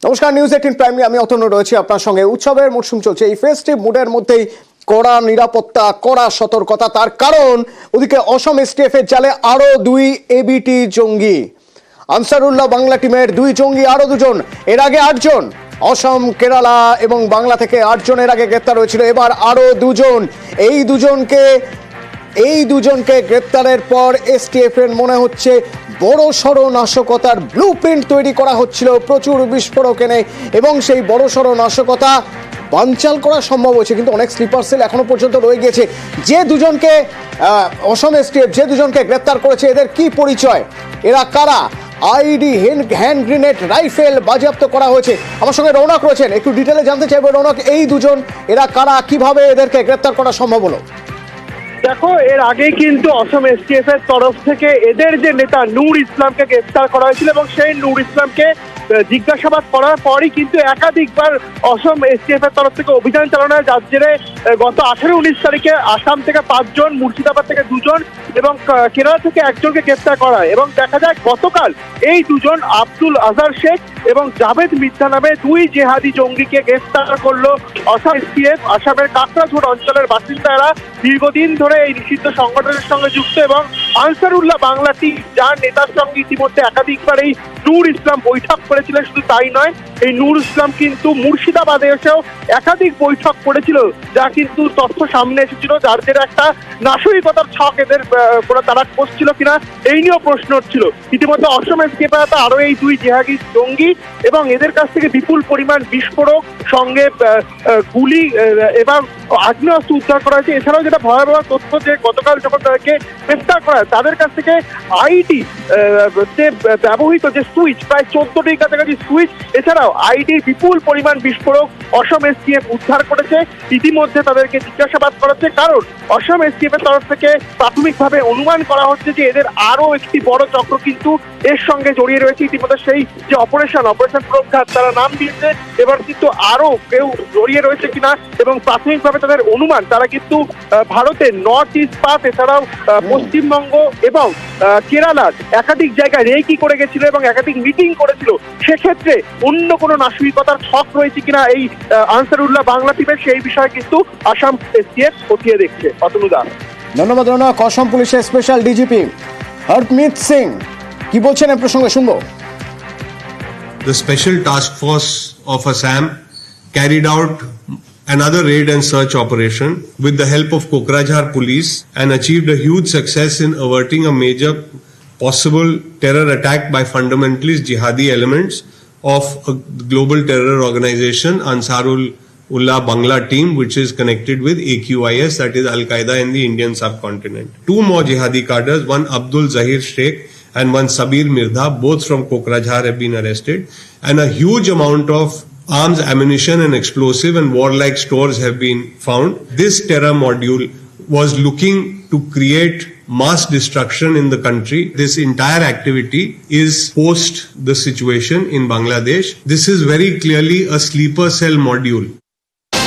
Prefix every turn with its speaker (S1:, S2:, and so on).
S1: নমস্কার, নিউজ 18 প্রাইমে আমি অতনু রয়েছি আপনার সঙ্গে। উৎসবের মরশুম চলছে, এই ফেস্টিভ মুডের মধ্যেই কড়া নিরাপত্তা, কড়া সতর্কতা। তার কারণ ওদিকে অসম এসটিএফ এর জালে আরো দুই এবিটি জঙ্গি। আনসারুল্লাহ বাংলা টিমের দুই জঙ্গি, আরো দুজন, এর আগে 8 জন। অসম, কেরালা এবং বাংলা থেকে 8 জনের আগে গ্রেপ্তার হয়েছিল, এবার আরো দুজন। এই দুজনকে গ্রেপ্তারের পর এসটিএফ এর মনে হচ্ছে বড় সড় নাশকতার ব্লুপ্রিন্ট তৈরি করা হচ্ছিল, প্রচুর বিস্ফোরক এনে, এবং সেই বড় সড় নাশকতা বানচাল করা সম্ভব হয়েছে। কিন্তু অনেক স্লিপার সেল এখনো পর্যন্ত রয়ে গেছে। যে দুজনকে অসম এসটিএফ যে দুজনকে গ্রেপ্তার করেছে, এদের কি পরিচয়, এরা কারা, আইডি, হ্যান্ড গ্রেনেড, রাইফেল বাজেয়াপ্ত করা হয়েছে। আমার সঙ্গে রৌনক রয়েছেন, একটু ডিটেলে জানতে চাইবো। রৌনক, এই দুজন এরা কারা, কিভাবে এদেরকে গ্রেপ্তার করা সম্ভব হলো?
S2: দেখো, এর আগে কিন্তু অসম এসটিএফ এর তরফ থেকে এদের যে নেতা নূর ইসলামকে গ্রেফতার করা হয়েছিল এবং সেই নূর ইসলামকে জিজ্ঞাসাবাদ করার পরই কিন্তু একাধিকবার অসম এসটিএফ এর তরফ থেকে অভিযান চালানো হয়, যার জেরে গত 18-19 তারিখে আসাম থেকে 5 জন, মুর্শিদাবাদ থেকে 2 জন এবং কেরালা থেকে 1 জনকে গ্রেফতার করা হয়। এবং দেখা যায় গতকাল এই দুজন আব্দুল আজহার শেখ এবং জাভেদ মির্জা নামে 2 জেহাদি জঙ্গিকে গ্রেফতার করলো অসম এসটিএফ। আসামের কাকড়াঝোড় অঞ্চলের বাসিন্দারা দীর্ঘদিন ধরে এই নিষিদ্ধ সংগঠনের সঙ্গে যুক্ত এবং আনসারুল্লাহ বাংলা টিম, যার নেতার সঙ্গে ইতিমধ্যে একাধিকবার এই নূর ইসলাম বৈঠক করেছিলেন। শুধু তাই নয়, এই নূর ইসলাম কিন্তু মুর্শিদাবাদে এসেও একাধিক বৈঠক করেছিল, যা কিন্তু তথ্য সামনে এসেছিল, যার জেরে একটা নাশকতার ছক এদের তারা করছিল কিনা এই নিয়েও প্রশ্ন হচ্ছিল। ইতিমধ্যে অসম এসটিএফ আরো এই 2 জেহাদি জঙ্গি এবং এদের কাছ থেকে বিপুল পরিমাণ বিস্ফোরক সঙ্গে গুলি এবং আগ্নেয়াস্ত্র উদ্ধার করা হয়েছে। এছাড়াও যেটা ভয়াবহ তথ্য, যে গতকাল যখন তাদেরকে গ্রেফতার করা হয়, তাদের কাছ থেকে আইডি যে ব্যবহৃত যে সুইচ, প্রায় 14টির কাছাকাছি সুইচ, এছাড়াও আইডির বিপুল পরিমাণ বিস্ফোরক অসম এসটিএফ উদ্ধার করেছে। ইতিমধ্যে তাদেরকে জিজ্ঞাসাবাদ করাচ্ছে, কারণ অসম এসটিএফ এর তরফ থেকে প্রাথমিকভাবে অনুমান করা হচ্ছে যে এদের আরো একটি বড় চক্র কিন্তু এর সঙ্গে জড়িয়ে রয়েছে। ইতিমধ্যে সেই যে অপারেশন প্রজ্ঞাত তারা নাম দিয়েছে, এবার কিন্তু আরো কেউ জড়িয়ে রয়েছে কিনা, এবং প্রাথমিকভাবে তাদের অনুমান তারা কিন্তু ভারতের নর্থ ইস্ট পাস, এছাড়াও পশ্চিমবঙ্গ এবং কেরালার একাধিক জায়গায় রেকি করে গেছিল এবং একাধিক মিটিং করেছিল। সেক্ষেত্রে অন্য কোনো নাশকতার ছক রয়েছে কিনা এই আনসারুল্লাহ বাংলা টিমের, সেই বিষয়ে কিন্তু আসাম এসটিএফ খতিয়ে দেখছে। অতনুদা,
S1: ধন্যবাদ রৌনক। অসম পুলিশের স্পেশাল ডিজিপি হরমিত সিং কি বলছেন এ প্রসঙ্গে শুনবো।
S3: The Special Task Force of Assam carried out another raid and search operation with the help of Kokrajhar police and achieved a huge success in averting a major possible terror attack by fundamentalist jihadi elements of a global terror organization, Ansarullah Bangla team, which is connected with AQIS, that is Al-Qaeda in the Indian subcontinent. 2 more jihadi cadres, one Abdul Zahir Sheikh and one Sabir Mirdha, both from Kokrajhar, have been arrested, and a huge amount of arms, ammunition and explosive and warlike stores have been found. This terror module was looking to create mass destruction in the country. This entire activity is post the situation in Bangladesh. This is very clearly a sleeper cell module.